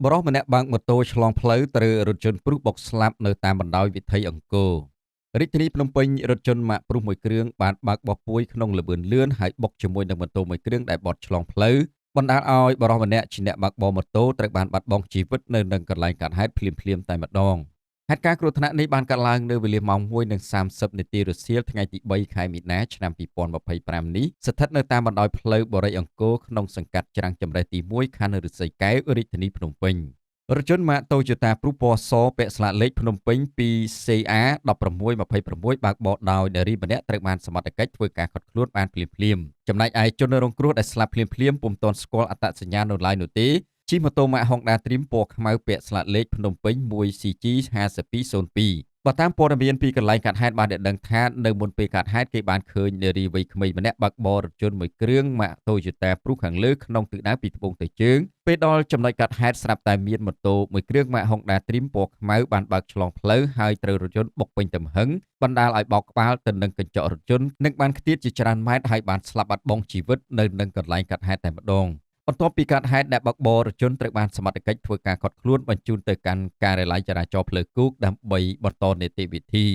បរិសុទ្ធម្នាក់បើកម៉ូតូឆ្លងផ្លូវត្រូវរថយន្តព្រុសបុកស្លាប់នៅតាមបណ្ដោយវិថីអង្គររាជធានីភ្នំពេញរថយន្តម៉ាកព្រុសមួយគ្រឿងបានបើកបោះពួយក្នុងល្បឿនលឿនហើយបុកជាមួយនឹងម៉ូតូមួយគ្រឿងដែលបត់ឆ្លងផ្លូវបណ្ដាលឲ្យបរិសុទ្ធម្នាក់ជាអ្នកបើកបរម៉ូតូត្រូវបានបាត់បង់ជីវិតនៅនឹងកន្លែងកើតហេតុភ្លាមៗតែម្ដងហេតុការណ៍គ្រោះថ្នាក់នេះបានកើតឡើងនៅវេលាម៉ោង1:30នាទីរសៀលថ្ងៃទី3ខែមីនាឆ្នាំ2025នេះស្ថិតនៅតាមបណ្ដោយផ្លូវបរិយអង្គរក្នុងសង្កាត់ច្រាំងចម្រេះទី1ខណ្ឌឫស្សីកែវរាជធានីភ្នំពេញរថយន្តម៉ាក Toyota ព្រុសពណ៌សពាក់ស្លាកលេខភ្នំពេញ 2CA 1626បើកបរដោយនារីម្នាក់ត្រូវបានសមត្ថកិច្ចធ្វើការឃាត់ខ្លួនបានភ្លាមៗចំណែកឯជនរងគ្រោះដែលស្លាប់ភ្លាមៗពុំទាន់ស្គាល់អត្តសញ្ញាណនៅឡើយនោះទេជិះម៉ូតូម៉ាក Honda Dream ពណ៌ខ្មៅពាក់ស្លាកលេខភ្នំពេញ 1CG 5202បើតាមព័ត៌មានពីកន្លែងកើតហេតុបានដឹងថានៅមុនពេលកើតហេតុគេបានឃើញនារីវ័យក្មេងម្នាក់បើកបររថយន្តមួយគ្រឿងម៉ាក Toyota ព្រុសខាងលើក្នុងទិសដៅពីត្បូងទៅជើងពេលដល់ចំណុចកាត់ហេតុស្រាប់តែមានម៉ូតូមួយគ្រឿងម៉ាក Honda Dream ពណ៌ខ្មៅបានបើកឆ្លងផ្លូវហើយត្រូវរថយន្តបុកពេញទំហឹងបណ្ដាលឲ្យបោកក្បាលទៅនឹងកញ្ចក់រថយន្តនិងបានខ្ទាតជាច្រើនម៉ែត្រហើយបានស្លាប់បាត់បង់ជីវិតនៅនឹងកន្លែងកាត់ហេតុតែម្ដងបន្ទាប់ពីកើតហេតុអ្នកបើកបររថយន្តត្រូវបានសមត្ថកិច្ចធ្វើការឃាត់ខ្លួនបញ្ជូនទៅកាន់ការិយាល័យចរាចរណ៍ផ្លូវគោកដើម្បីបន្តនីតិវិធី